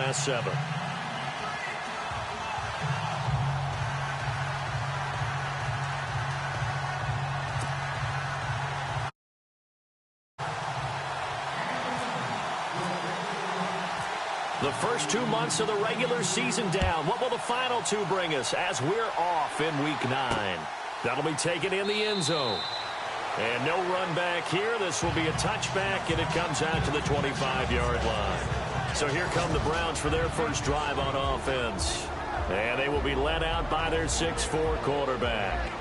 last 7. The first 2 months of the regular season down. What will the final 2 bring us as we're off in Week 9? That'll be taken in the end zone. And no run back here. This will be a touchback, and it comes out to the 25-yard line. So here come the Browns for their first drive on offense. And they will be led out by their 6'4" quarterback.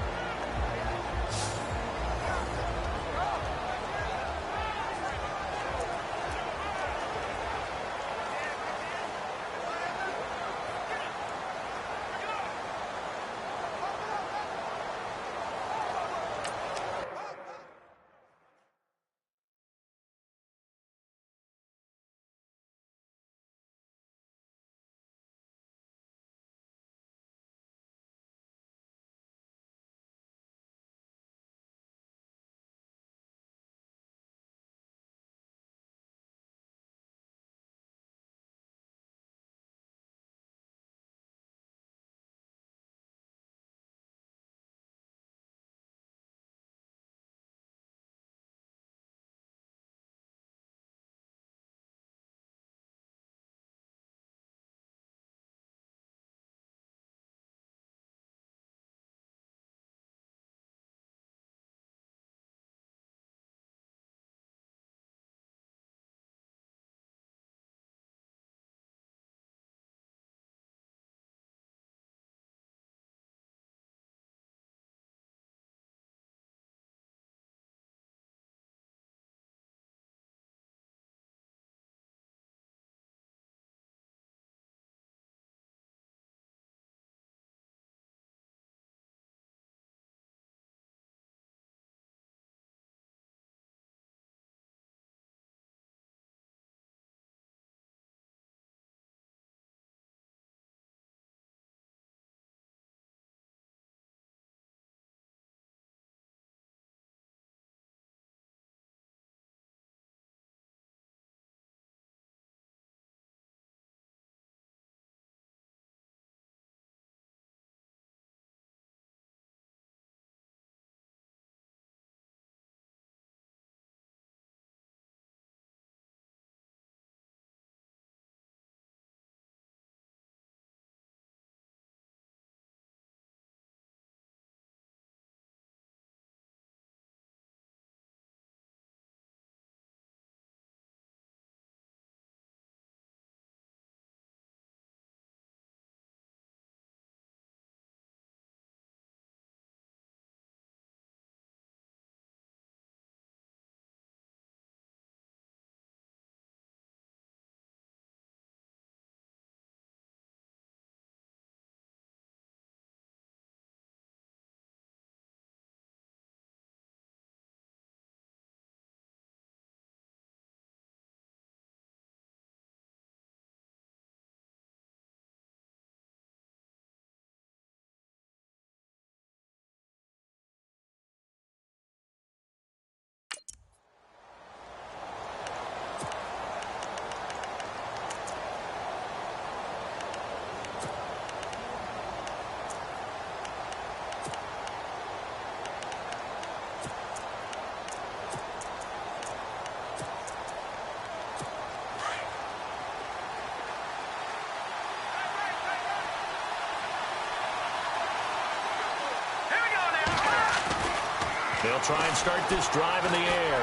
They'll try and start this drive in the air.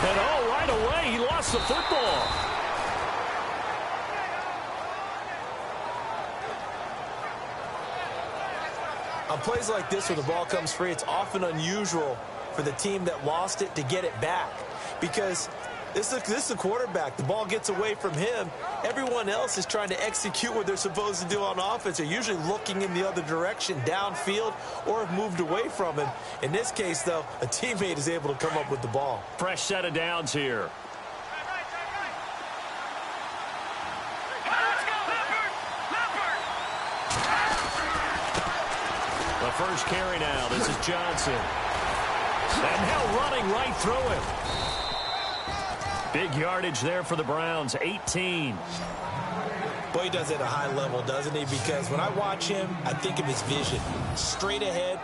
And right away, he lost the football. On plays like this where the ball comes free, it's often unusual for the team that lost it to get it back. Because this is a quarterback. The ball gets away from him. Everyone else is trying to execute what they're supposed to do on offense. They're usually looking in the other direction, downfield, or have moved away from him. In this case, though, a teammate is able to come up with the ball. Fresh set of downs here. The first carry now. This is Johnson. And now running right through him. Big yardage there for the Browns, 18. Boy, he does it at a high level, doesn't he? Because when I watch him, I think of his vision. Straight ahead.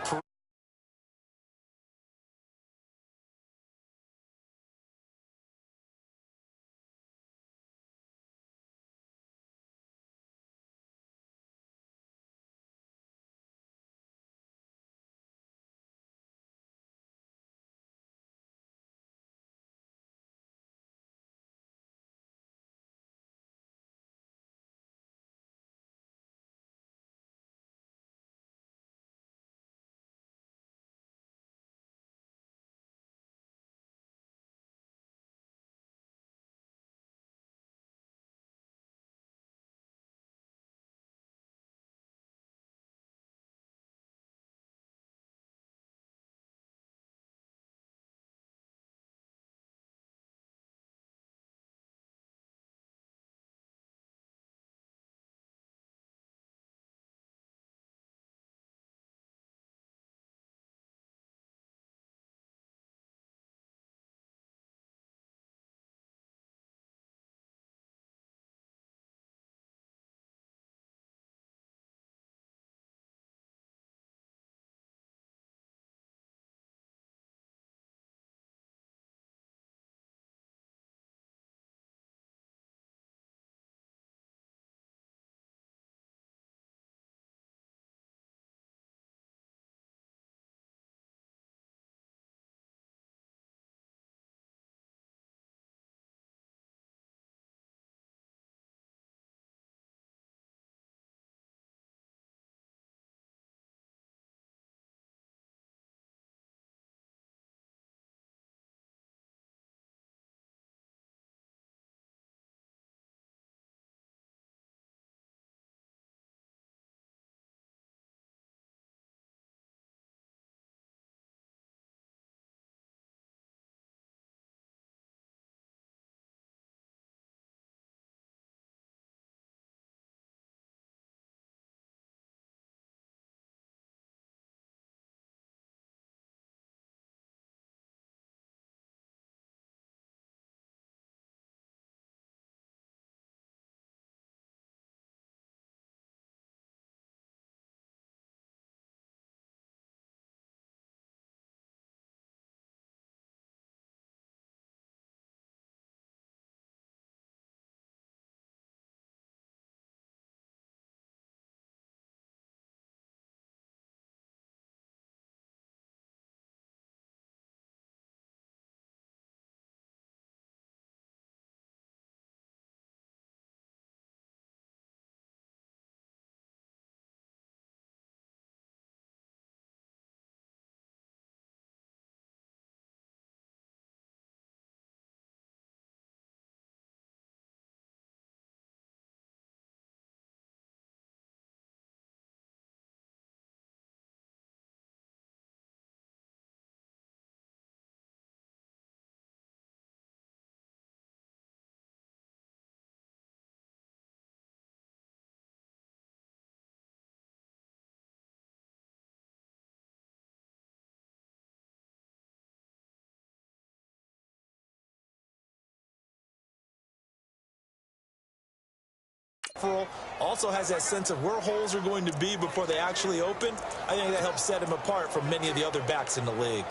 Also has that sense of where holes are going to be before they actually open. I think that helps set him apart from many of the other backs in the league.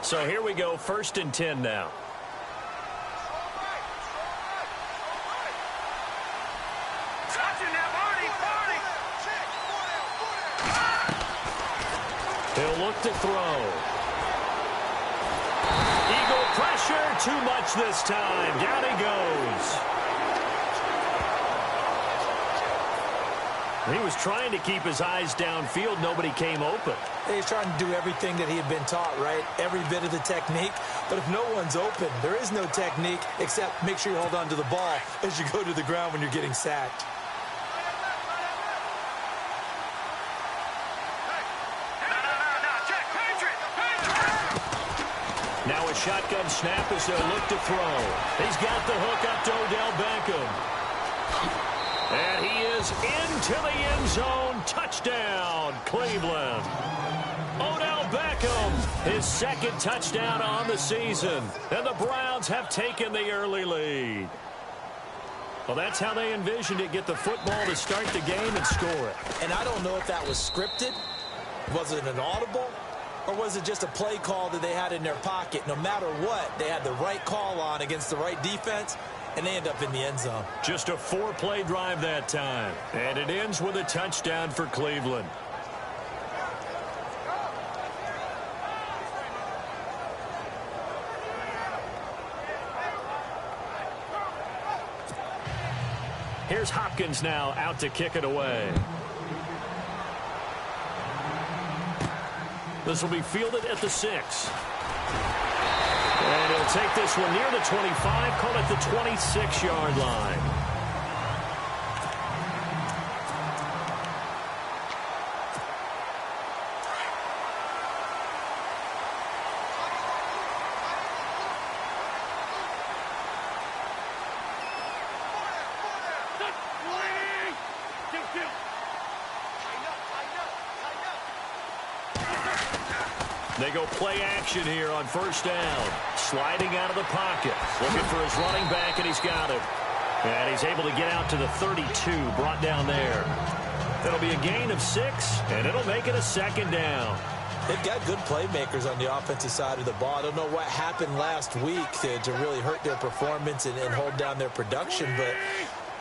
So here we go, 1st and 10 now. He'll look to throw. Eagle pressure, too much this time. Down he goes. He was trying to keep his eyes downfield. Nobody came open. He's trying to do everything that he had been taught, right? Every bit of the technique. But if no one's open, there is no technique except make sure you hold on to the ball as you go to the ground when you're getting sacked. Now a shotgun snap as they'll look to throw. He's got the hook up to Odell Beckham. And he is into the end zone. Touchdown, Cleveland. Odell Beckham, his second touchdown on the season. And the Browns have taken the early lead. Well, that's how they envisioned it, get the football to start the game and score it. And I don't know if that was scripted. Was it an audible? Or was it just a play call that they had in their pocket? No matter what, they had the right call on against the right defense, and they end up in the end zone. Just a 4-play drive that time. And it ends with a touchdown for Cleveland. Here's Hopkins now out to kick it away. This will be fielded at the 6. And he'll take this one near the 25, call it the 26-yard line. They go play action here on first down. Sliding out of the pocket. Looking for his running back, and he's got it. And he's able to get out to the 32, brought down there. It'll be a gain of 6, and it'll make it a second down. They've got good playmakers on the offensive side of the ball. I don't know what happened last week to really hurt their performance and hold down their production, but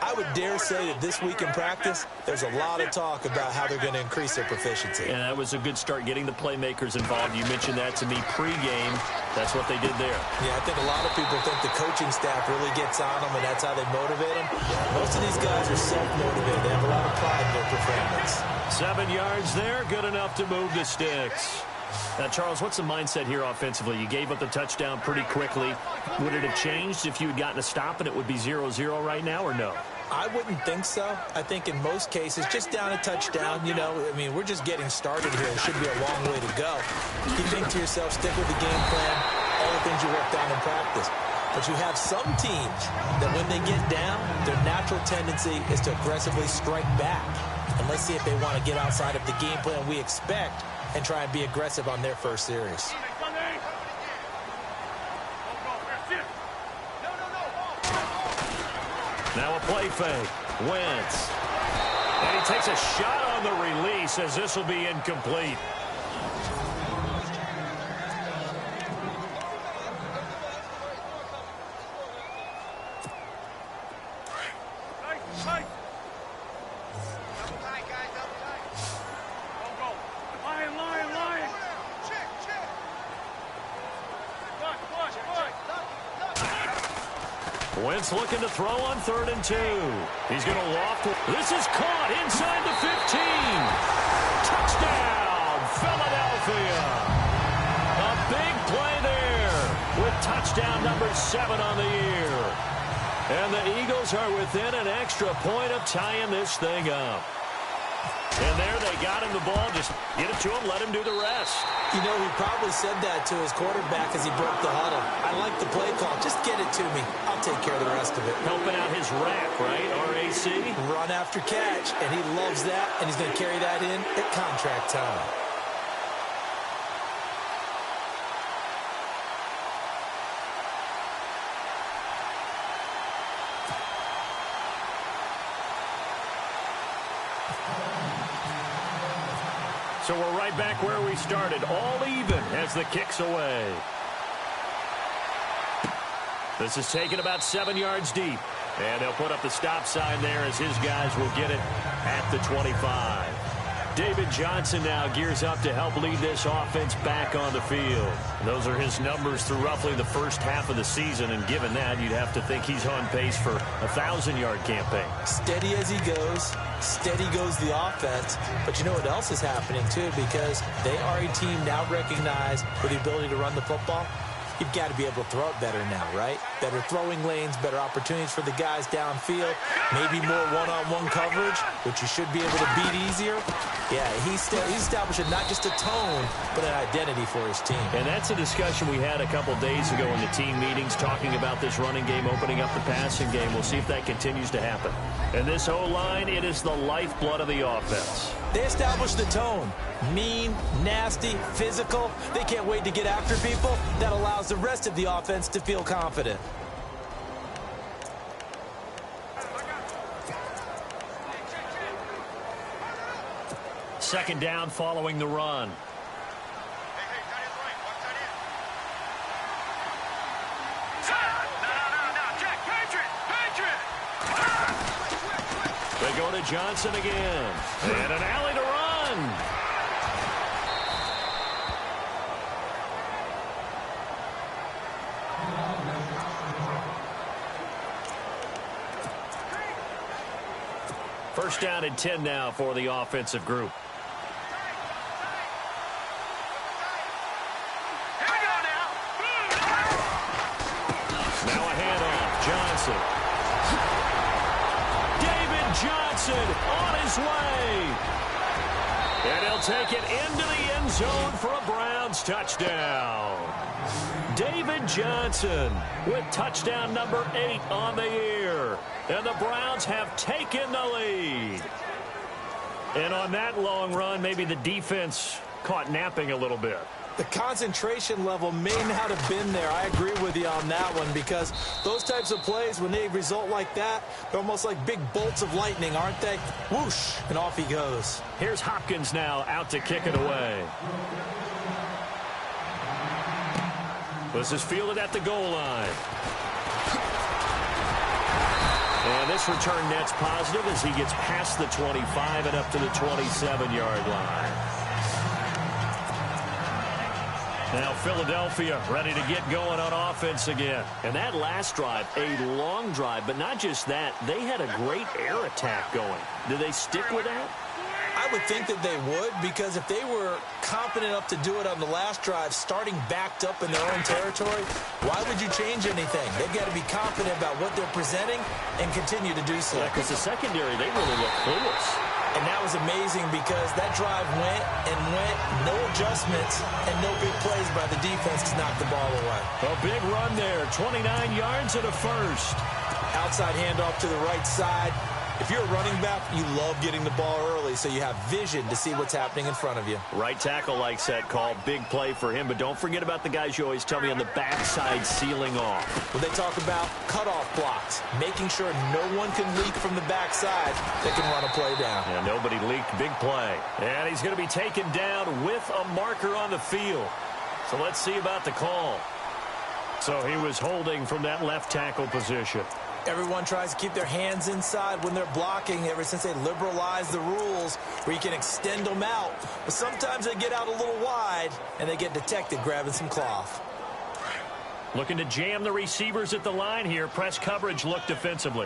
I would dare say that this week in practice, there's a lot of talk about how they're going to increase their proficiency. And that was a good start, getting the playmakers involved. You mentioned that to me pregame. That's what they did there. Yeah, I think a lot of people think the coaching staff really gets on them, and that's how they motivate them. Most of these guys are self-motivated. They have a lot of pride in their performance. 7 yards there, good enough to move the sticks. Now, Charles, what's the mindset here offensively? You gave up the touchdown pretty quickly. Would it have changed if you had gotten a stop and it would be 0-0 right now, or no? I wouldn't think so. I think in most cases, just down a touchdown, I mean, we're just getting started here. It should be a long way to go. You think to yourself, stick with the game plan, all the things you worked on in practice. But you have some teams that when they get down, their natural tendency is to aggressively strike back. And let's see if they want to get outside of the game plan we expect and try and be aggressive on their first series. Now a play fake. Wentz. And he takes a shot on the release as this will be incomplete. Wentz looking to throw on 3rd and 2. He's going to loft. This is caught inside the 15. Touchdown, Philadelphia. A big play there with touchdown number 7 on the year. And the Eagles are within an extra point of tying this thing up. And there they got him the ball. Just get it to him, let him do the rest. He probably said that to his quarterback as he broke the huddle. I like the play call. Just get it to me. I'll take care of the rest of it. Helping out his rack, right? RAC. Run after catch, and he loves that, and he's going to carry that in at contract time. So we're right back where we started, all even as the kick's away. This is taken about 7 yards deep. And he'll put up the stop sign there as his guys will get it at the 25. David Johnson now gears up to help lead this offense back on the field. Those are his numbers through roughly the first half of the season, and given that, you'd have to think he's on pace for a 1,000-yard campaign. Steady as he goes, steady goes the offense. But you know what else is happening, too, because they are a team now recognized with the ability to run the football. You've got to be able to throw it better now, right? Better throwing lanes, better opportunities for the guys downfield, maybe more one-on-one coverage, which you should be able to beat easier. Yeah, he's establishing not just a tone, but an identity for his team. And that's a discussion we had a couple days ago in the team meetings, talking about this running game, opening up the passing game. We'll see if that continues to happen. And this O-line, it is the lifeblood of the offense. They established the tone. Mean, nasty, physical. They can't wait to get after people. That allows the rest of the offense to feel confident. Second down following the run. They go to Johnson again. And an alley to run. First down and 10 now for the offensive group. Now a handoff. Johnson. Johnson on his way. And he'll take it into the end zone for a Browns touchdown. David Johnson with touchdown number 8 on the year. And the Browns have taken the lead. And on that long run, maybe the defense caught napping a little bit. The concentration level may not have been there. I agree with you on that one, because those types of plays, when they result like that, they're almost like big bolts of lightning, aren't they? Whoosh, and off he goes. Here's Hopkins now out to kick it away. This is fielded at the goal line. And this return net's positive as he gets past the 25 and up to the 27-yard line. Now Philadelphia ready to get going on offense again. And that last drive, a long drive, but not just that. They had a great air attack going. Do they stick with that? I would think that they would, because if they were confident enough to do it on the last drive, starting backed up in their own territory, why would you change anything? They've got to be confident about what they're presenting and continue to do so. Yeah, because the secondary, they really look clueless. And that was amazing, because that drive went and went, no adjustments, and no big plays by the defense to knock the ball away. A big run there, 29 yards and a first. Outside handoff to the right side. If you're a running back, you love getting the ball early so you have vision to see what's happening in front of you. Right tackle likes that call. Big play for him, but don't forget about the guys you always tell me on the backside sealing off. When they talk about cutoff blocks, making sure no one can leak from the backside that can run a play down. Yeah, nobody leaked. Big play. And he's going to be taken down with a marker on the field. So let's see about the call. So he was holding from that left tackle position. Everyone tries to keep their hands inside when they're blocking ever since they liberalized the rules where you can extend them out. But sometimes they get out a little wide and they get detected grabbing some cloth. Looking to jam the receivers at the line here. Press coverage look defensively.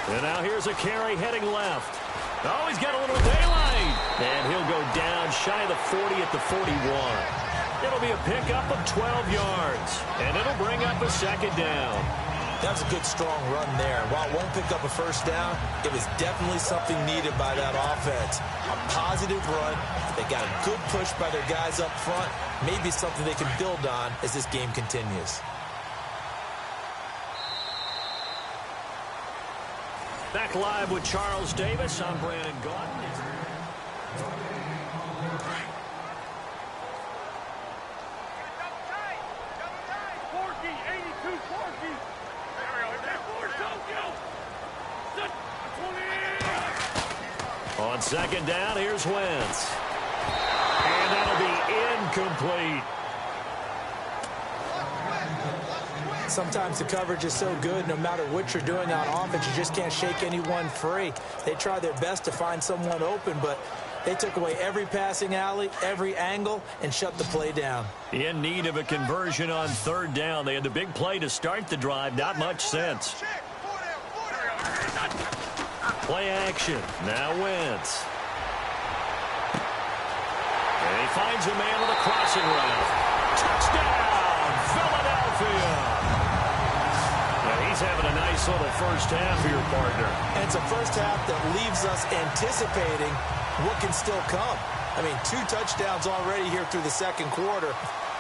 And now here's a carry heading left. Oh, he's got a little daylight. And he'll go down shy of the 40 at the 41. It'll be a pickup of 12 yards. And it'll bring up a second down. That was a good, strong run there. While it won't pick up a first down, it was definitely something needed by that offense. A positive run. They got a good push by their guys up front. Maybe something they can build on as this game continues. Back live with Charles Davis. I'm Brandon Gaudin. On second down, here's Wentz. And that'll be incomplete. Sometimes the coverage is so good, no matter what you're doing on offense, you just can't shake anyone free. They try their best to find someone open, but they took away every passing alley, every angle, and shut the play down. In need of a conversion on third down. They had the big play to start the drive. Not much sense. Play action. Now Wentz. And he finds a man with a crossing route. Touchdown, Philadelphia. He's having a nice little first half for your partner. And it's a first half that leaves us anticipating what can still come. I mean, 2 touchdowns already here through the second quarter.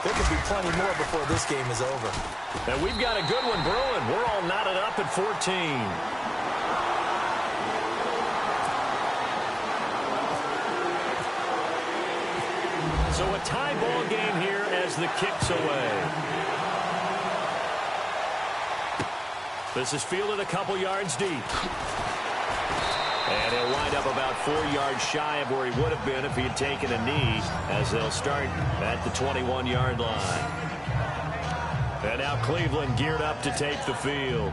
There could be plenty more before this game is over. And we've got a good one brewing. We're all knotted up at 14. So a tie ball game here as the kick's away. This is fielded a couple yards deep. And he'll wind up about 4 yards shy of where he would have been if he had taken a knee, as they'll start at the 21-yard line. And now Cleveland geared up to take the field.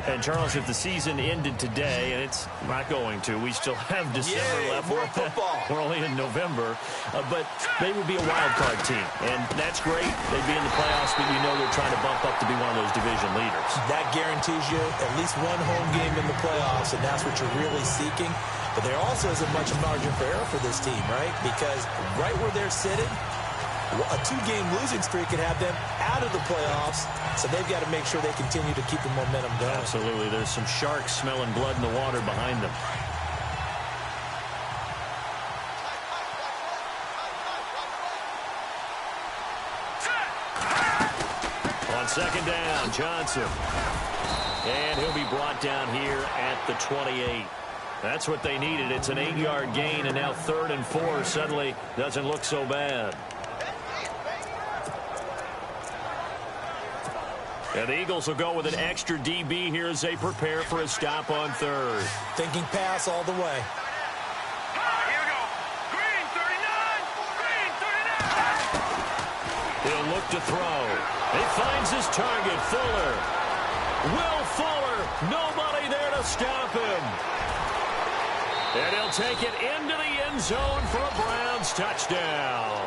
And, Charles, if the season ended today, and it's not going to, we still have December left. More football. We're only in November. But they would be a wild card team. And that's great. They'd be in the playoffs, but you know they're trying to bump up to be one of those division leaders. That guarantees you at least one home game in the playoffs, and that's what you're really seeking. But there also isn't much margin for error for this team, right? Because right where they're sitting, a 2-game losing streak could have them out of the playoffs, so they've got to make sure they continue to keep the momentum going. Absolutely. There's some sharks smelling blood in the water behind them. On second down, Johnson. And he'll be brought down here at the 28. That's what they needed. It's an 8-yard gain, and now 3rd and 4 suddenly doesn't look so bad. And the Eagles will go with an extra DB here as they prepare for a stop on 3rd. Thinking pass all the way. Here we go. Green 39. Green 39. He'll look to throw. He finds his target, Fuller. Will Fuller. Nobody there to stop him. And he'll take it into the end zone for a Browns touchdown.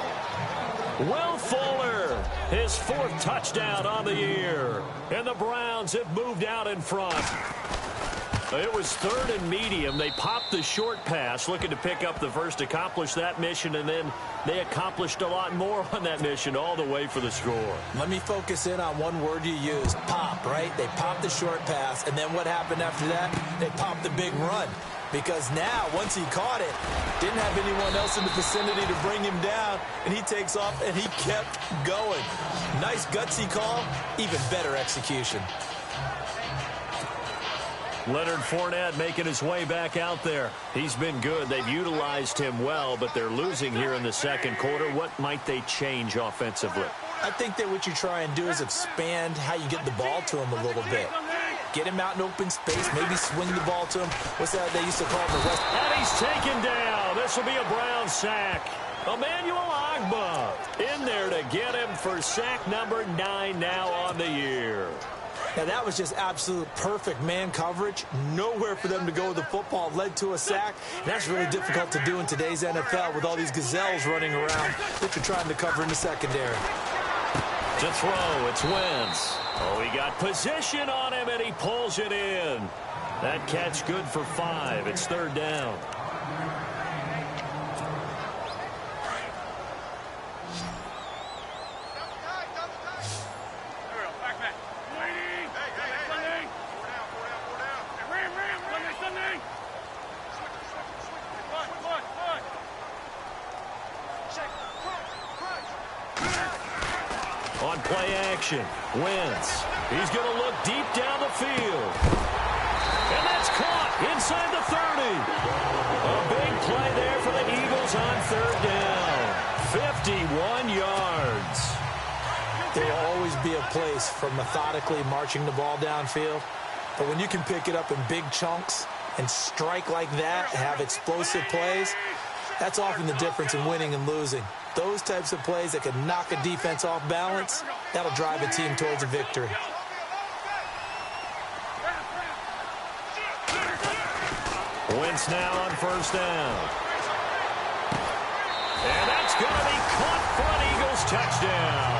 Will Fuller, his 4th touchdown on the year. And the Browns have moved out in front. It was 3rd and medium. They popped the short pass, looking to pick up the first, accomplish that mission, and then they accomplished a lot more on that mission all the way for the score. Let me focus in on one word you used, pop, right? They popped the short pass, and then what happened after that? They popped the big run. Because now, once he caught it, didn't have anyone else in the vicinity to bring him down, and he takes off, and he kept going. Nice gutsy call, even better execution. Leonard Fournette making his way back out there. He's been good. They've utilized him well, but they're losing here in the second quarter. What might they change offensively? I think that what you try and do is expand how you get the ball to him a little bit. Get him out in open space, maybe swing the ball to him. What's that they used to call him? The West. And he's taken down. This will be a Brown sack. Emmanuel Ogbah in there to get him for sack number 9 now on the year. Now, that was just absolute perfect man coverage. Nowhere for them to go with the football. Led to a sack. And that's really difficult to do in today's NFL with all these gazelles running around that you're trying to cover in the secondary. To throw, it's Wentz. Oh, he got position on him, and he pulls it in. That catch good for 5. It's 3rd down. On play action, Wentz. He's going to look deep down the field. And that's caught inside the 30. A big play there for the Eagles on 3rd down. 51 yards. There will always be a place for methodically marching the ball downfield. But when you can pick it up in big chunks and strike like that, have explosive plays, that's often the difference in winning and losing. Those types of plays that can knock a defense off balance, that'll drive a team towards a victory. Wentz now on 1st down. And that's going to be caught for an Eagles touchdown.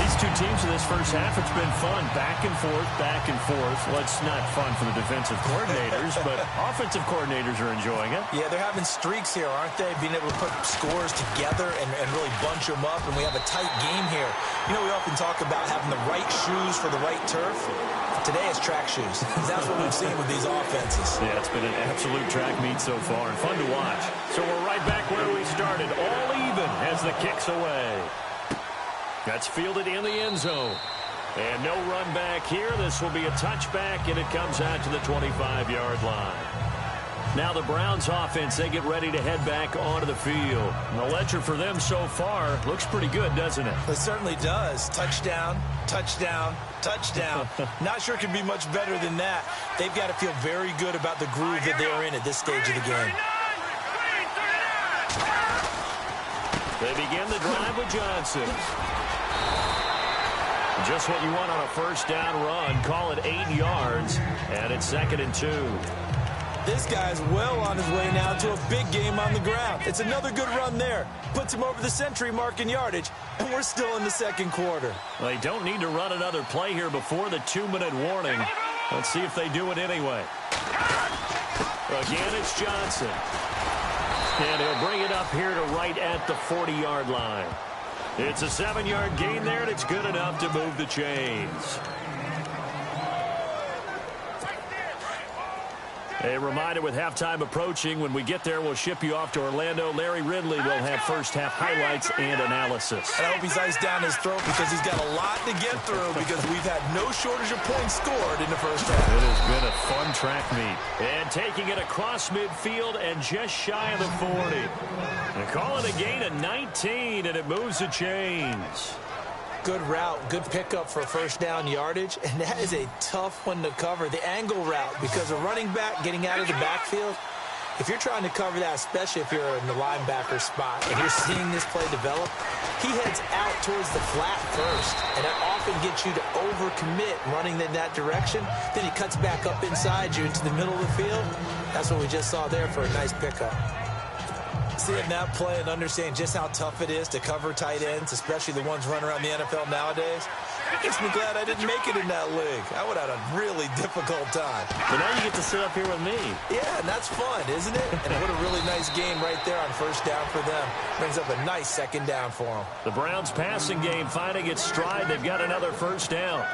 These two teams in this first half, it's been fun. Back and forth, back and forth. Well, it's not fun for the defensive coordinators, but offensive coordinators are enjoying it. Yeah, they're having streaks here, aren't they? Being able to put scores together and really bunch them up, and we have a tight game here. You know, we often talk about having the right shoes for the right turf. Today it's track shoes. That's what we've seen with these offenses. Yeah, it's been an absolute track meet so far and fun to watch. So we're right back where we started, all even as the kick's away. That's fielded in the end zone. And no run back here. This will be a touchback, and it comes out to the 25-yard line. Now the Browns offense, they get ready to head back onto the field. And the ledger for them so far looks pretty good, doesn't it? It certainly does. Touchdown, touchdown, touchdown. Not sure it can be much better than that. They've got to feel very good about the groove that they're in at this stage of the game. They begin the drive with Johnson. Just what you want on a first down run. Call it 8 yards, and it's 2nd and 2. This guy's well on his way now to a big game on the ground. It's another good run there. Puts him over the century mark in yardage, and we're still in the second quarter. Well, they don't need to run another play here before the 2-minute warning. Let's see if they do it anyway. Again, it's Johnson. And he'll bring it up here to right at the 40-yard line. It's a 7-yard gain there, and it's good enough to move the chains. A reminder with halftime approaching, when we get there, we'll ship you off to Orlando. Larry Ridley will have first-half highlights and analysis. And I hope he's iced down his throat because he's got a lot to get through because we've had no shortage of points scored in the first half. It has been a fun track meet. And taking it across midfield and just shy of the 40. And call it a gain of 19, and it moves the chains. Good route, good pickup for first down yardage, and that is a tough one to cover. The angle route, because a running back getting out of the backfield, if you're trying to cover that, especially if you're in the linebacker spot and you're seeing this play develop, he heads out towards the flat first, and that often gets you to overcommit running in that direction. Then he cuts back up inside you into the middle of the field. That's what we just saw there for a nice pickup. Seeing that play and understanding just how tough it is to cover tight ends, especially the ones running around the NFL nowadays, makes me glad I didn't make it in that league. I would have had a really difficult time. But now you get to sit up here with me. Yeah, and that's fun, isn't it? And what a really nice game right there on first down for them. Brings up a nice second down for them. The Browns passing game finding its stride. They've got another first down.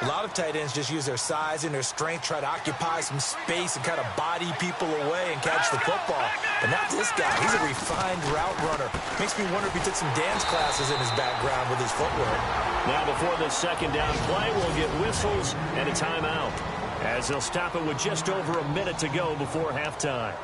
A lot of tight ends just use their size and their strength, try to occupy some space and kind of body people away and catch the football. But not this guy. He's a refined route runner. Makes me wonder if he took some dance classes in his background with his footwork. Now before this second down play, we'll get whistles and a timeout, as they'll stop it with just over a minute to go before halftime.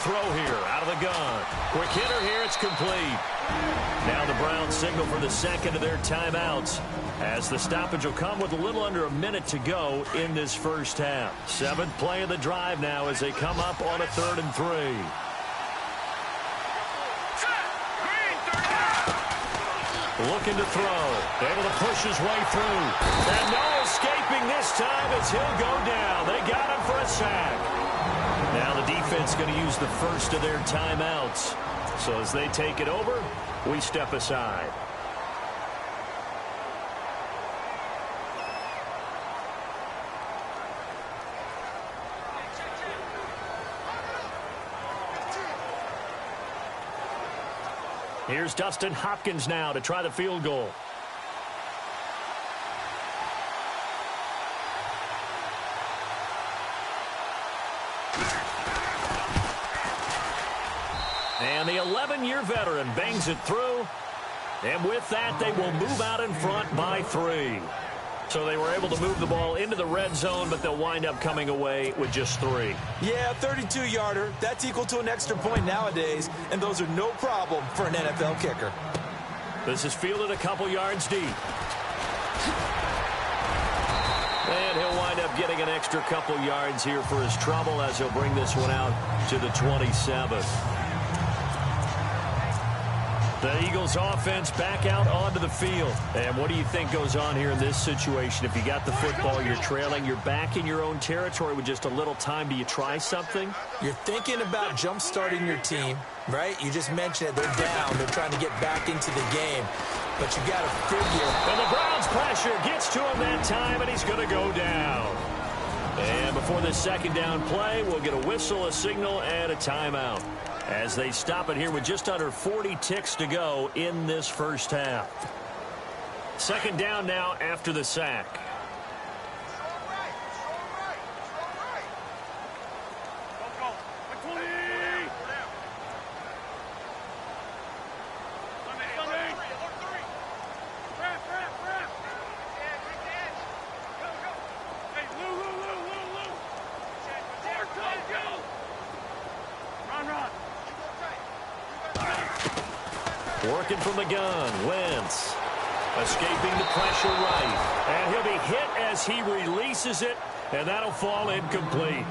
Throw here out of the gun. Quick hitter here. It's complete. Now the Browns signal for the second of their timeouts, as the stoppage will come with a little under a minute to go in this first half. 7th play of the drive now as they come up on a 3rd and 3. Looking to throw. Able to push his way through. And no escaping this time as he'll go down. They got him for a sack. Now the defense going to use the first of their timeouts. So as they take it over, we step aside. Here's Dustin Hopkins now to try the field goal. And the 11-year veteran bangs it through. And with that, they will move out in front by 3. So they were able to move the ball into the red zone, but they'll wind up coming away with just 3. Yeah, 32-yarder. That's equal to an extra point nowadays, and those are no problem for an NFL kicker. This is fielded a couple yards deep. And he'll wind up getting an extra couple yards here for his trouble as he'll bring this one out to the 27. The Eagles offense back out onto the field. And what do you think goes on here in this situation? If you got the football, you're trailing, you're back in your own territory with just a little time. Do you try something? You're thinking about jump-starting your team, right? You just mentioned it. They're down. They're trying to get back into the game. But you got to figure. And the Browns pressure gets to him that time, and he's going to go down. And before this second down play, we'll get a whistle, a signal, and a timeout, as they stop it here with just under 40 ticks to go in this first half. Second down now after the sack. Working from the gun, Wentz escaping the pressure right, and he'll be hit as he releases it, and that'll fall incomplete.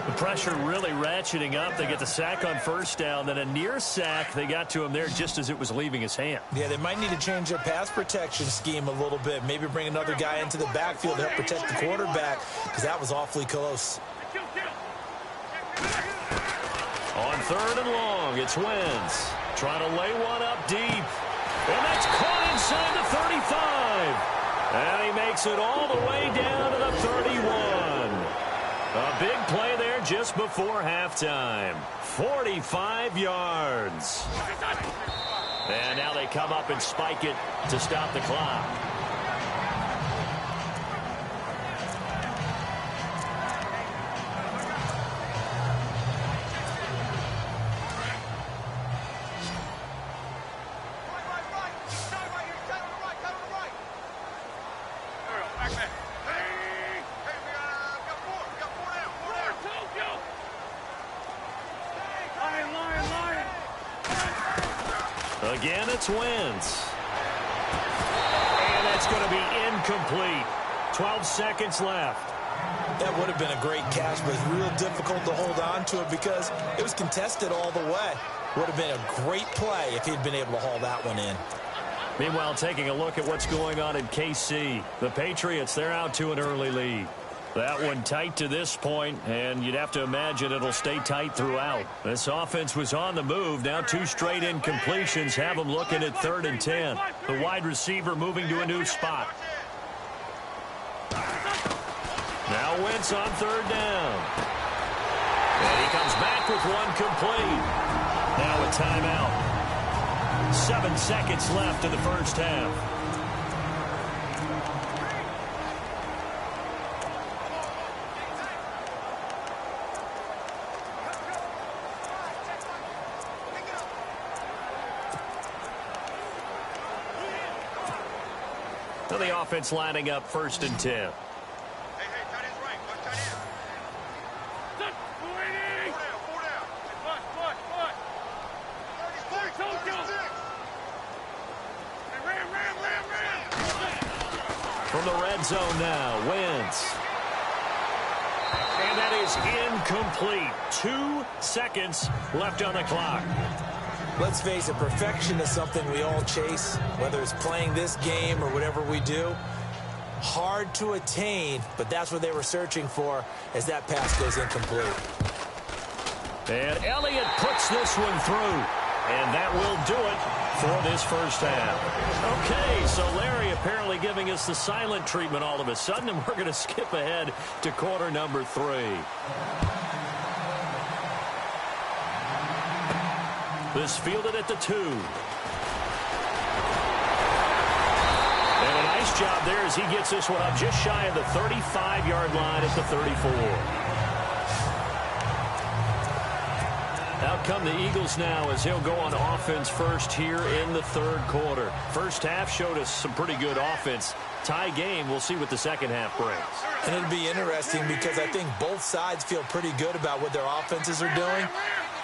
The pressure really ratcheting up. They get the sack on first down, then a near sack. They got to him there just as it was leaving his hand. Yeah, they might need to change their pass protection scheme a little bit. Maybe bring another guy into the backfield to help protect the quarterback, because that was awfully close. On third and long, it's Wentz trying to lay one up deep. And that's caught inside the 35. And he makes it all the way down to the 31. A big play there just before halftime. 45 yards. And now they come up and spike it to stop the clock. Again, it's Wentz. And that's going to be incomplete. 12 seconds left. That would have been a great catch, but it's real difficult to hold on to it because it was contested all the way. Would have been a great play if he'd been able to haul that one in. Meanwhile, taking a look at what's going on in KC. The Patriots, they're out to an early lead. That one tight to this point, and you'd have to imagine it'll stay tight throughout. This offense was on the move. Now 2 straight incompletions have them looking at 3rd and 10. The wide receiver moving to a new spot. Now Wentz on 3rd down. And he comes back with one complete. Now a timeout. 7 seconds left in the first half. The offense lining up 1st and 10. Hey, tight end's right. Watch tight end. 4 down. From the red zone now, Wentz. And that is incomplete. 2 seconds left on the clock. Let's face it, perfection is something we all chase, whether it's playing this game or whatever we do. Hard to attain, but that's what they were searching for as that pass goes incomplete. And Elliott puts this one through. And that will do it for this first half. Okay, so Larry apparently giving us the silent treatment all of a sudden, and we're going to skip ahead to quarter number 3. This fielded at the 2. And a nice job there as he gets this one up just shy of the 35-yard line at the 34. Out come the Eagles now as he'll go on offense first here in the 3rd quarter. First half showed us some pretty good offense. Tie game, we'll see what the second half brings. And it'll be interesting because I think both sides feel pretty good about what their offenses are doing.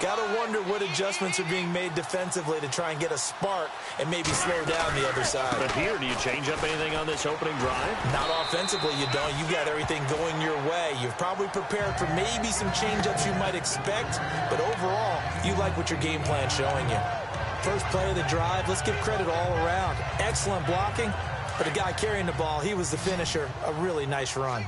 Got to wonder what adjustments are being made defensively to try and get a spark and maybe slow down the other side. But here, do you change up anything on this opening drive? Not offensively, you don't. You got everything going your way. You've probably prepared for maybe some change-ups you might expect, but overall, you like what your game plan's showing you. First play of the drive, let's give credit all around. Excellent blocking, but the guy carrying the ball, he was the finisher. A really nice run.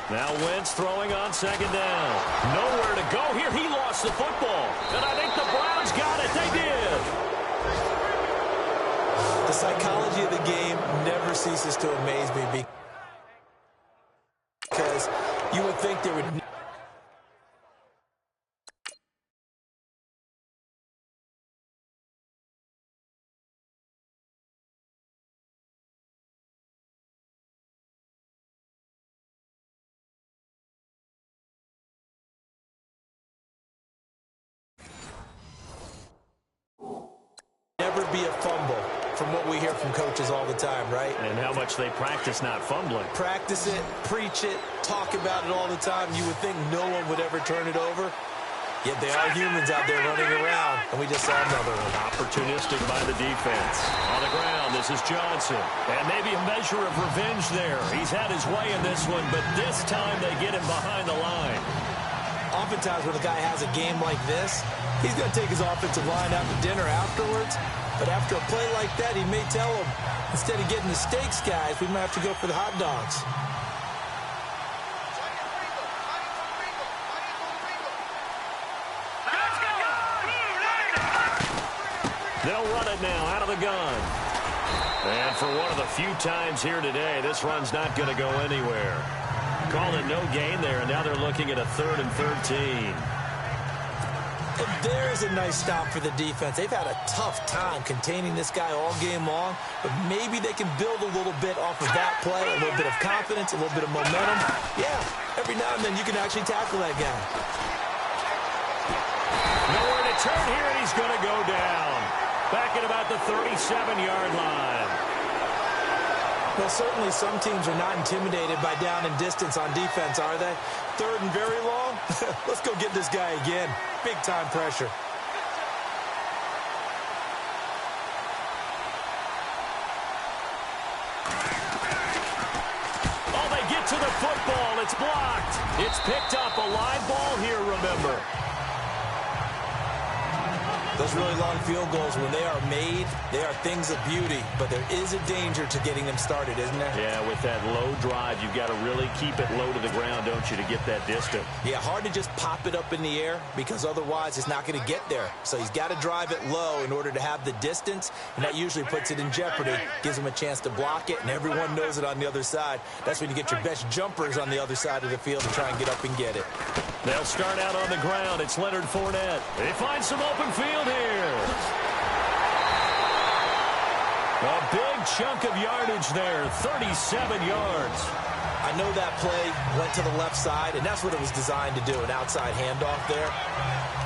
Now Wentz throwing on second down. Nowhere to go here. He lost the football. And I think the Browns got it. They did. The psychology of the game never ceases to amaze me because you would think there would never be a fumble from what we hear from coaches all the time, right? And how much they practice not fumbling. Practice it, preach it, talk about it all the time. You would think no one would ever turn it over. Yet they are humans out there running around, and we just saw another one. Opportunistic by the defense. On the ground, this is Johnson. And maybe a measure of revenge there. He's had his way in this one, but this time they get him behind the line. Oftentimes when a guy has a game like this, he's going to take his offensive line out to dinner afterwards. But after a play like that, he may tell them, instead of getting the steaks, guys, we might have to go for the hot dogs. They'll run it now out of the gun. And for one of the few times here today, this run's not going to go anywhere. Called it no gain there, and now they're looking at a 3rd and 13. And there's a nice stop for the defense. They've had a tough time containing this guy all game long, but maybe they can build a little bit off of that play, a little bit of confidence, a little bit of momentum. Yeah, every now and then you can actually tackle that guy. Nowhere to turn here, and he's going to go down. Back at about the 37-yard line. Well, certainly some teams are not intimidated by down and distance on defense, are they? 3rd and very long? Let's go get this guy again. Big-time pressure. Oh, they get to the football. It's blocked. It's picked up. A live ball here, remember. Those really long field goals, when they are made, they are things of beauty. But there is a danger to getting them started, isn't there? Yeah, with that low drive, you've got to really keep it low to the ground, don't you, to get that distance. Yeah, hard to just pop it up in the air because otherwise it's not going to get there. So he's got to drive it low in order to have the distance, and that usually puts it in jeopardy, gives him a chance to block it, and everyone knows it on the other side. That's when you get your best jumpers on the other side of the field to try and get up and get it. They'll start out on the ground. It's Leonard Fournette. They find some open field here. A big chunk of yardage there, 37 yards. I know that play went to the left side, and that's what it was designed to do, an outside handoff there.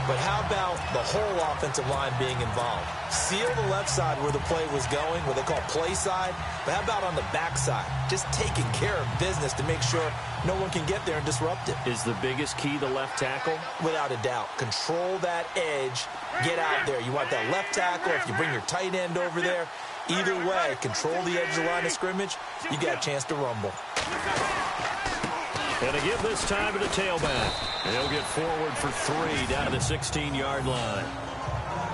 But how about the whole offensive line being involved? Seal the left side where the play was going, what they call play side. But how about on the back side? Just taking care of business to make sure no one can get there and disrupt it. Is the biggest key the left tackle? Without a doubt. Control that edge. Get out there. You want that left tackle. If you bring your tight end over there, either way, control the edge of the line of scrimmage, you got a chance to rumble. And to give this time to the tailback. He'll get forward for 3 down to the 16-yard line.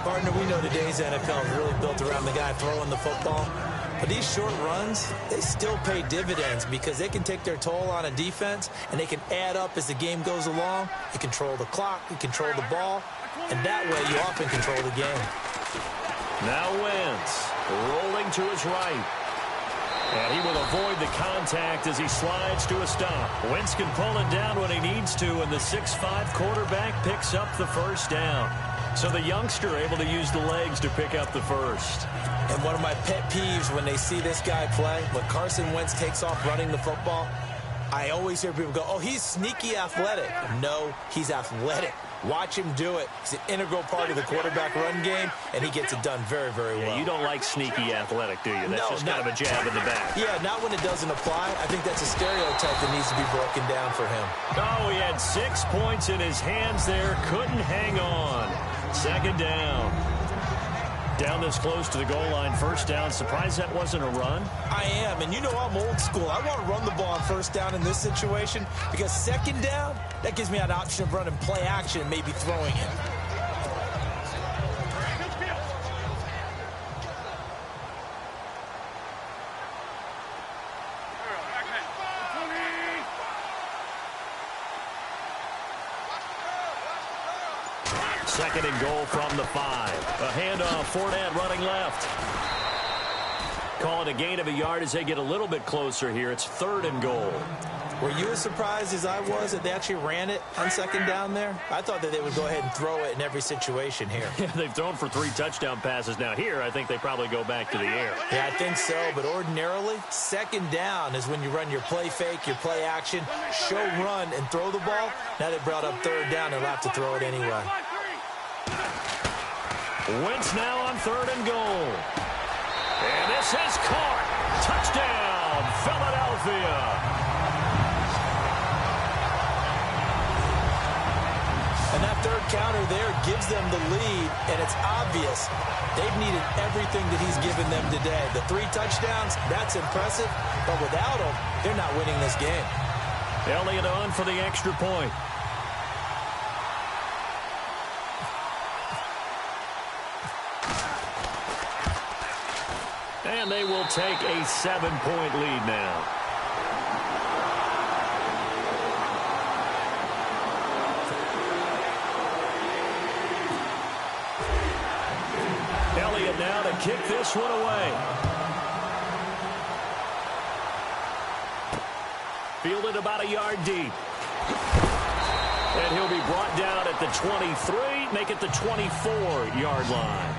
Partner, we know today's NFL is really built around the guy throwing the football. But these short runs, they still pay dividends because they can take their toll on a defense, and they can add up as the game goes along. You control the clock, you control the ball, and that way you often control the game. Now Wentz rolling to his right. And he will avoid the contact as he slides to a stop. Wentz can pull it down when he needs to, and the 6'5" quarterback picks up the first down. So the youngster able to use the legs to pick up the first. And one of my pet peeves when they see this guy play, when Carson Wentz takes off running the football, I always hear people go, oh, he's sneaky athletic. No, he's athletic. Watch him do it. He's an integral part of the quarterback run game, and he gets it done very, very well. Yeah, you don't like sneaky athletic, do you? That's just kind of a jab in the back. Yeah, not when it doesn't apply. I think that's a stereotype that needs to be broken down for him. Oh, he had 6 points in his hands there. Couldn't hang on. Second down. Down this close to the goal line, first down. Surprised that wasn't a run? I am, and you know I'm old school. I want to run the ball on first down in this situation because second down, that gives me an option of running play action and maybe throwing it. Second and goal from the 5. A handoff, Fournette running left. Call it a gain of a yard as they get a little bit closer here. It's third and goal. Were you as surprised as I was that they actually ran it on second down there? I thought that they would go ahead and throw it in every situation here. Yeah, they've thrown for 3 touchdown passes. Now here, I think they probably go back to the air. Yeah, I think so, but ordinarily, second down is when you run your play fake, your play action, show run, and throw the ball. Now they brought up third down, they'll have to throw it anyway. Wentz now on third and goal. And this is caught. Touchdown, Philadelphia. And that third counter there gives them the lead, and it's obvious they've needed everything that he's given them today. The 3 touchdowns, that's impressive, but without him, they're not winning this game. Elliott on for the extra point. And they will take a 7-point lead now. Elliott now to kick this one away. Fielded about a yard deep. And he'll be brought down at the 23, make it the 24-yard line.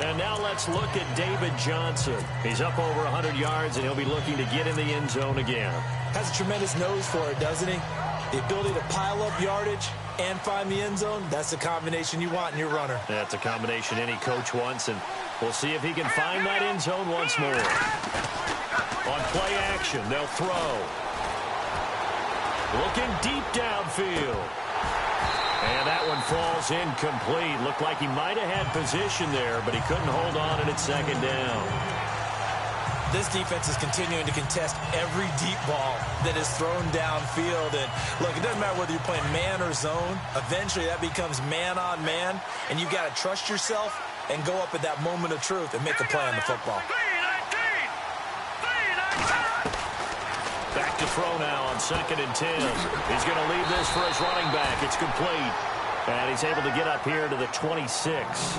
And now let's look at David Johnson. He's up over 100 yards, and he'll be looking to get in the end zone again. Has a tremendous nose for it, doesn't he? The ability to pile up yardage and find the end zone, that's the combination you want in your runner. That's a combination any coach wants, and we'll see if he can find that end zone once more. On play action, they'll throw. Looking deep downfield. And that one falls incomplete. Looked like he might have had position there, but he couldn't hold on and it's second down. This defense is continuing to contest every deep ball that is thrown downfield. And look, it doesn't matter whether you're playing man or zone. Eventually that becomes man on man, and you've got to trust yourself and go up at that moment of truth and make a play on the football. Back to throw now on second and 10. He's going to leave this for his running back. It's complete. And he's able to get up here to the 26.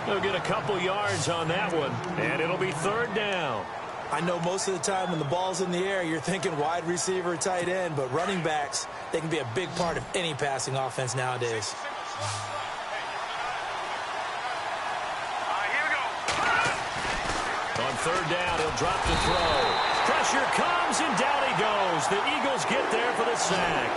He'll get a couple yards on that one, and it'll be third down. I know most of the time when the ball's in the air, you're thinking wide receiver, tight end, but running backs, they can be a big part of any passing offense nowadays. On third down, he'll drop the throw. Pressure comes, and down he goes. The Eagles get there for the sack.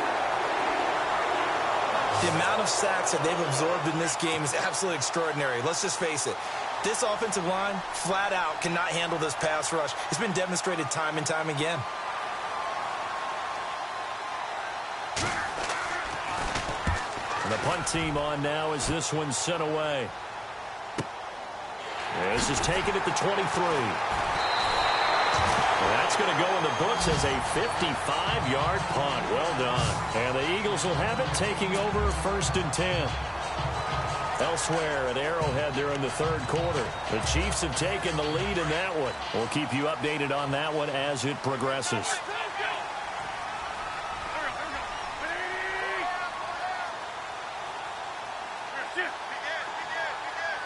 The amount of sacks that they've absorbed in this game is absolutely extraordinary. Let's just face it. This offensive line, flat out, cannot handle this pass rush. It's been demonstrated time and time again. And the punt team on now as this one's sent away. This is taken at the 23. That's going to go in the books as a 55-yard punt. Well done. And the Eagles will have it, taking over first and 10. Elsewhere at Arrowhead there in the third quarter. The Chiefs have taken the lead in that one. We'll keep you updated on that one as it progresses.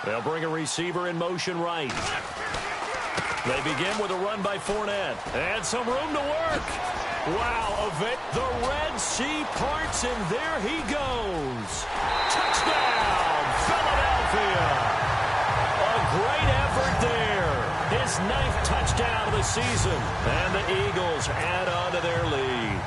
They'll bring a receiver in motion right. They begin with a run by Fournette. And some room to work. Wow, the Red Sea parts, and there he goes. Touchdown, Philadelphia. A great effort there. His 9th touchdown of the season. And the Eagles add on to their lead.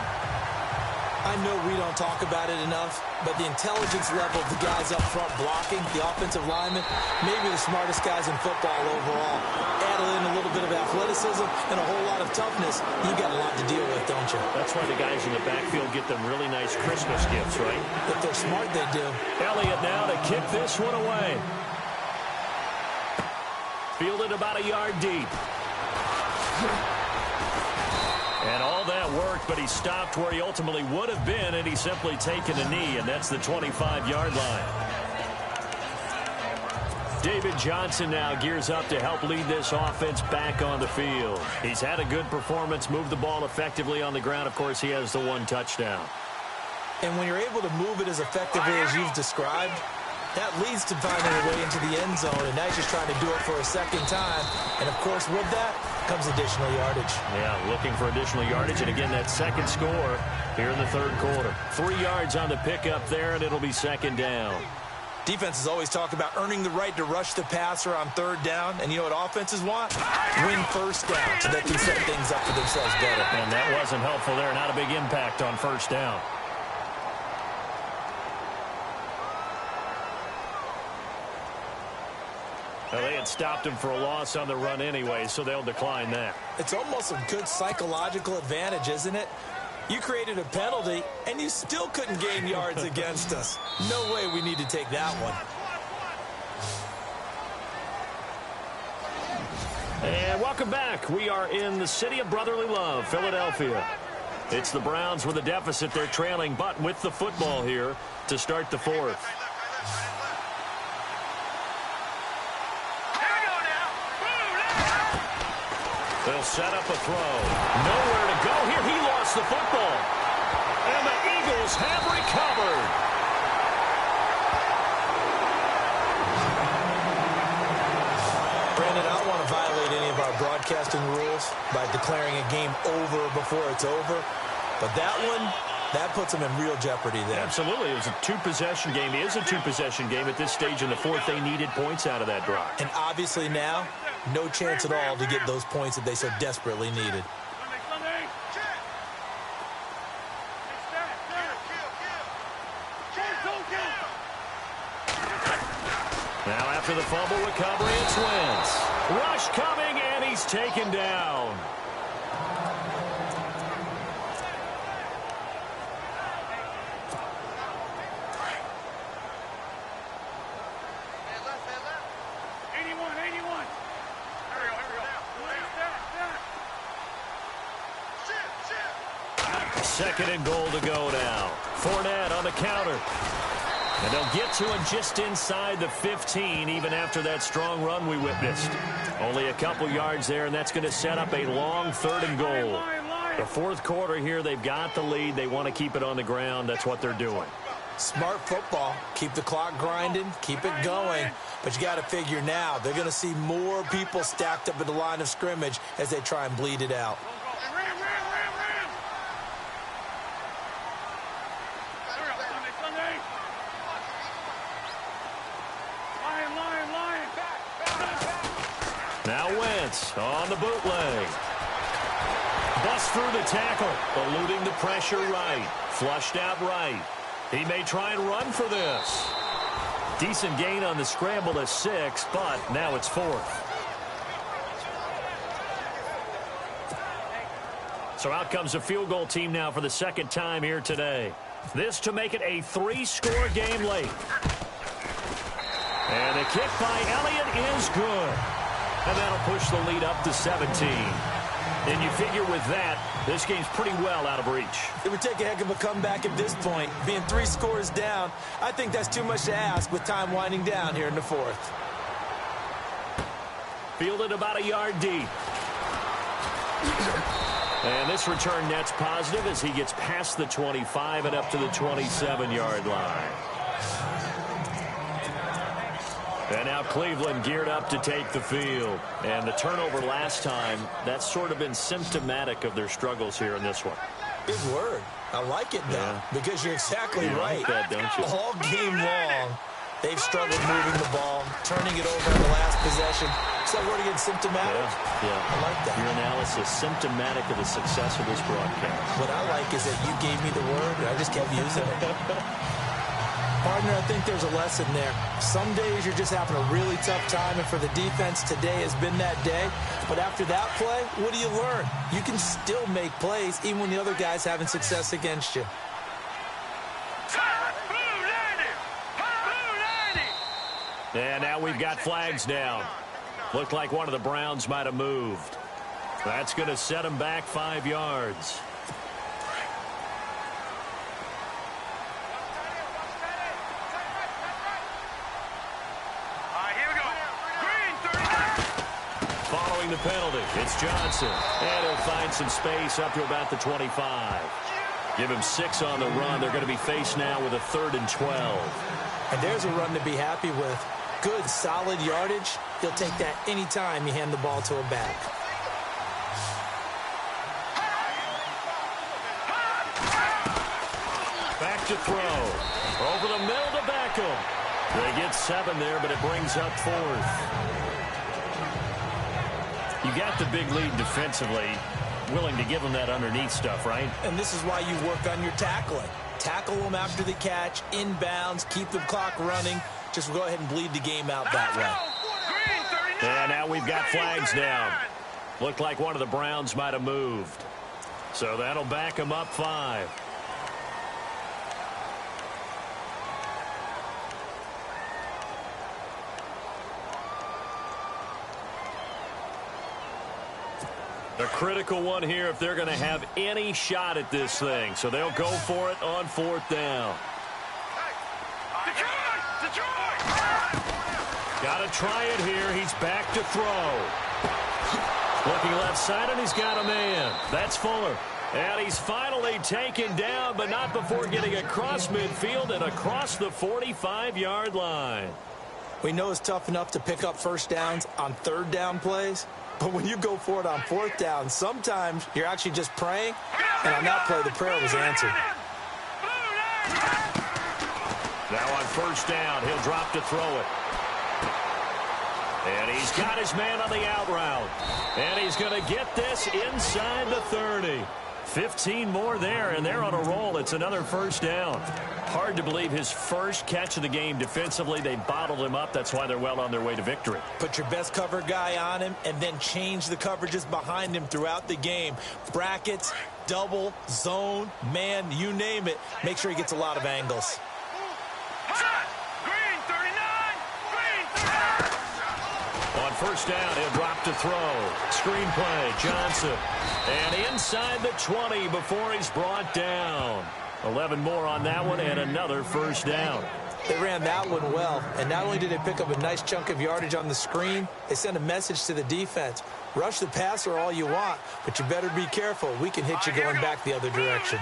I know we don't talk about it enough, but the intelligence level of the guys up front blocking, the offensive linemen, maybe the smartest guys in football overall. Add in a little bit of athleticism. athleticism and a whole lot of toughness, you got a lot to deal with, don't you? That's why the guys in the backfield get them really nice Christmas gifts, right? If they're smart, they do. Elliott now to kick this one away. Fielded about a yard deep. And all that worked, but he stopped where he ultimately would have been, and he's simply taken a knee, and that's the 25-yard line. David Johnson now gears up to help lead this offense back on the field. He's had a good performance, moved the ball effectively on the ground. Of course, he has the one touchdown. And when you're able to move it as effectively as you've described, that leads to finding a way into the end zone, and now he's just trying to do it for a second time. And, of course, with that comes additional yardage. Yeah, looking for additional yardage. And, again, that second score here in the third quarter. 3 yards on the pickup there, and it'll be second down. Defenses always talk about earning the right to rush the passer on third down. And you know what offenses want? Win first down so they can set things up for themselves better. And that wasn't helpful there. Not a big impact on first down. Well, they had stopped him for a loss on the run anyway, so they'll decline that. It's almost a good psychological advantage, isn't it? You created a penalty, and you still couldn't gain yards against us. No way we need to take that one. And welcome back. We are in the city of brotherly love, Philadelphia. It's the Browns with a deficit. They're trailing, but with the football here to start the fourth. They'll set up a throw. Nowhere to go here. He lost the football. And the Eagles have recovered. Brandon, I don't want to violate any of our broadcasting rules by declaring a game over before it's over. But that one, that puts them in real jeopardy there. Absolutely. It was a two-possession game. It is a two-possession game at this stage in the fourth. They needed points out of that drive. And obviously now, no chance at all to get those points that they so desperately needed. Now after the fumble recovery, it's Wentz. Rush coming, and he's taken down. Second and goal to go now. Fournette on the counter. And they'll get to him just inside the 15, even after that strong run we witnessed. Only a couple yards there, and that's going to set up a long third and goal. The fourth quarter here, they've got the lead. They want to keep it on the ground. That's what they're doing. Smart football. Keep the clock grinding. Keep it going. But you got to figure now, they're going to see more people stacked up at the line of scrimmage as they try and bleed it out. Now Wentz on the bootleg. Bust through the tackle, eluding the pressure right. Flushed out right. He may try and run for this. Decent gain on the scramble to 6, but now it's 4th. So out comes a field goal team now for the second time here today. This to make it a 3-score game late. And a kick by Elliott is good. And that'll push the lead up to 17. And you figure with that, this game's pretty well out of reach. It would take a heck of a comeback at this point. Being 3 scores down, I think that's too much to ask with time winding down here in the fourth. Fielded about a yard deep. And this return net's positive as he gets past the 25 and up to the 27-yard line. And now Cleveland geared up to take the field. And the turnover last time, that's sort of been symptomatic of their struggles here in this one. Big word. I like it, though, because you're exactly right. Like that, don't you? All game long, they've struggled moving the ball, turning it over in the last possession. Is that word again, symptomatic? Yeah. I like that. Your analysis, symptomatic of the success of this broadcast. What I like is that you gave me the word, and I just kept using it. Partner, I think there's a lesson there. Some days you're just having a really tough time, and for the defense, today has been that day. But after that play, what do you learn? You can still make plays even when the other guy's having success against you. And now we've got flags down. Looked like one of the Browns might have moved. That's going to set him back 5 yards. Following the penalty, it's Johnson. And he'll find some space up to about the 25. Give him 6 on the run. They're going to be faced now with a 3rd and 12. And there's a run to be happy with. Good, solid yardage. He'll take that anytime you hand the ball to a back. Back to throw. Over the middle to Beckham. They get 7 there, but it brings up 4th. You got the big lead defensively. Willing to give them that underneath stuff, right? And this is why you work on your tackling. Tackle them after the catch, inbounds, keep the clock running. Just go ahead and bleed the game out that way. And now we've got flags down. Looked like one of the Browns might have moved. So that'll back them up 5. A critical one here if they're going to have any shot at this thing. So they'll go for it on 4th down. Got to try it here. He's back to throw. Looking left side, and he's got a man. That's Fuller. And he's finally taken down, but not before getting across midfield and across the 45-yard line. We know it's tough enough to pick up first downs on 3rd down plays. But when you go for it on 4th down, sometimes you're actually just praying. And on that play, the prayer was answered. Now on 1st down, he'll drop to throw it. And he's got his man on the out route. And he's going to get this inside the 30. 15 more there, and they're on a roll. It's another 1st down. Hard to believe his first catch of the game defensively. They bottled him up. That's why they're well on their way to victory. Put your best cover guy on him and then change the coverages behind him throughout the game. Brackets, double, zone, man, you name it. Make sure he gets a lot of angles. On 1st down, he'll drop to throw. Screen play, Johnson. And inside the 20 before he's brought down. 11 more on that one and another 1st down. They ran that one well, and not only did they pick up a nice chunk of yardage on the screen, they sent a message to the defense. Rush the passer all you want, but you better be careful. We can hit you going back the other direction.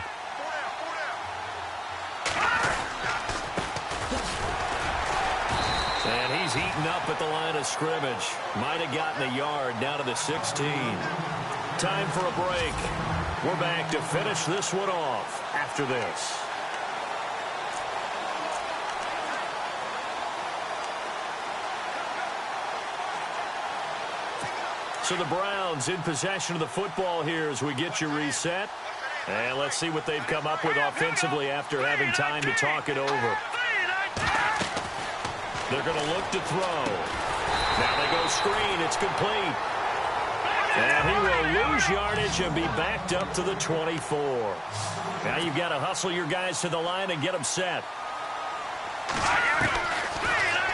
And he's eaten up at the line of scrimmage. Might have gotten a yard down to the 16. Time for a break. We're back to finish this one off after this. So the Browns in possession of the football here as we get you reset. And let's see what they've come up with offensively after having time to talk it over. They're going to look to throw. Now they go screen. It's complete. And he will lose yardage and be backed up to the 24. Now you've got to hustle your guys to the line and get them set.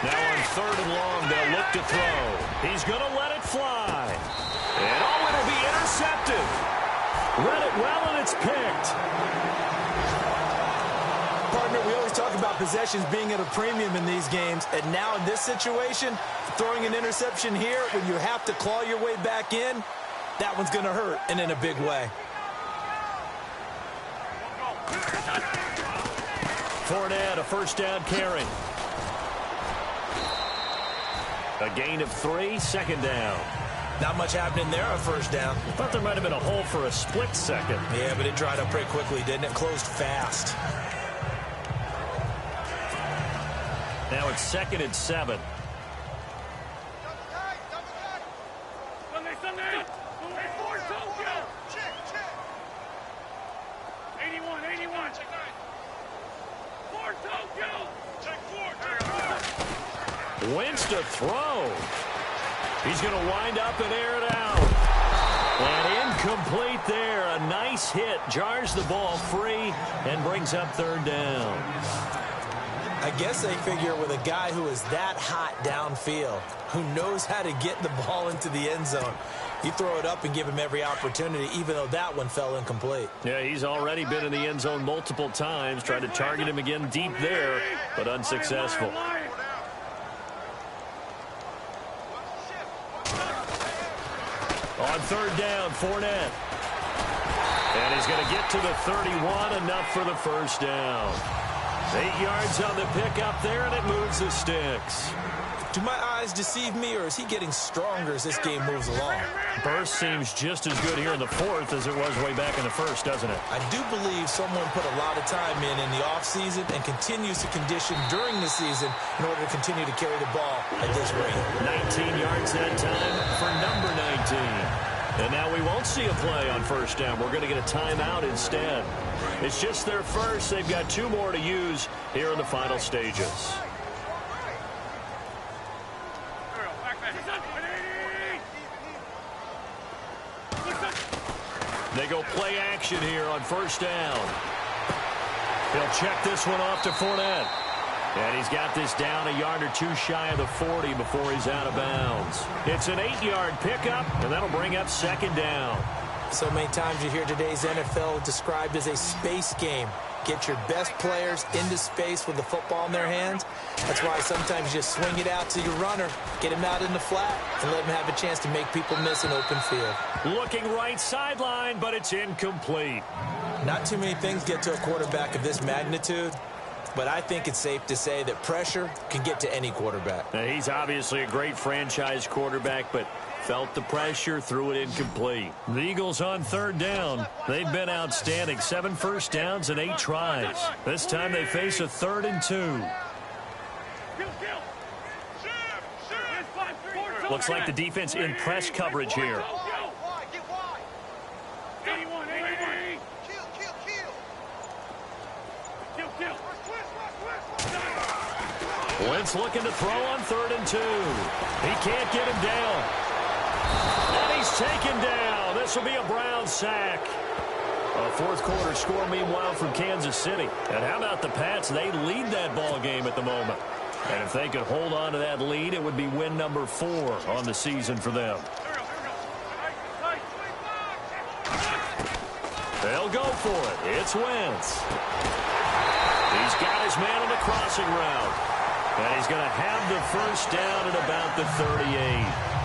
Now on 3rd and long, they'll look to throw. He's going to let it fly. And oh, it'll be intercepted. Read it well, and it's picked. Partner, we always talk about possessions being at a premium in these games, and now in this situation, throwing an interception here when you have to claw your way back in, that one's going to hurt, and in a big way. Fournette, a 1st down carry. A gain of 3, 2nd down. Not much happening there on 1st down. Thought there might have been a hole for a split second. Yeah, but it dried up pretty quickly, didn't it? Closed fast. Now it's 2nd and 7. Sunday. 81. For Tokyo. Wentz to throw. He's going to wind up and air it out. And incomplete there. A nice hit. Jars the ball free and brings up third down. I guess they figure with a guy who is that hot downfield, who knows how to get the ball into the end zone, you throw it up and give him every opportunity, even though that one fell incomplete. Yeah, he's already been in the end zone multiple times. Tried to target him again deep there, but unsuccessful. On third down, Fournette. And he's going to get to the 31, enough for the first down. 8 yards on the pickup there, and it moves the sticks. Do my eyes deceive me, or is he getting stronger as this game moves along? Burst seems just as good here in the fourth as it was way back in the first, doesn't it? I do believe someone put a lot of time in the offseason and continues to condition during the season in order to continue to carry the ball at this rate. 19 yards that time for number 19. And now we won't see a play on first down. We're going to get a timeout instead. It's just their first. They've got 2 more to use here in the final stages. They go play action here on first down. He'll check this one off to Fournette. And he's got this down a yard or 2 shy of the 40 before he's out of bounds. It's an 8-yard pickup, and that'll bring up second down. So many times you hear today's NFL described as a space game. Get your best players into space with the football in their hands. That's why sometimes you just swing it out to your runner, get him out in the flat, and let him have a chance to make people miss an open field. Looking right sideline, but it's incomplete. Not too many things get to a quarterback of this magnitude, but I think it's safe to say that pressure can get to any quarterback. Now, he's obviously a great franchise quarterback, but felt the pressure, threw it incomplete. The Eagles on third down. They've been outstanding. 7 first downs and 8 tries. This time they face a 3rd and 2. Looks like the defense in press coverage here. Wentz looking to throw on 3rd and 2. He can't get him down. And he's taken down. This will be a Brown sack. A fourth quarter score, meanwhile, from Kansas City. And how about the Pats? They lead that ball game at the moment. And if they could hold on to that lead, it would be win number 4 on the season for them. They'll go for it. It's Wentz. He's got his man on the crossing route. And he's going to have the first down at about the 38.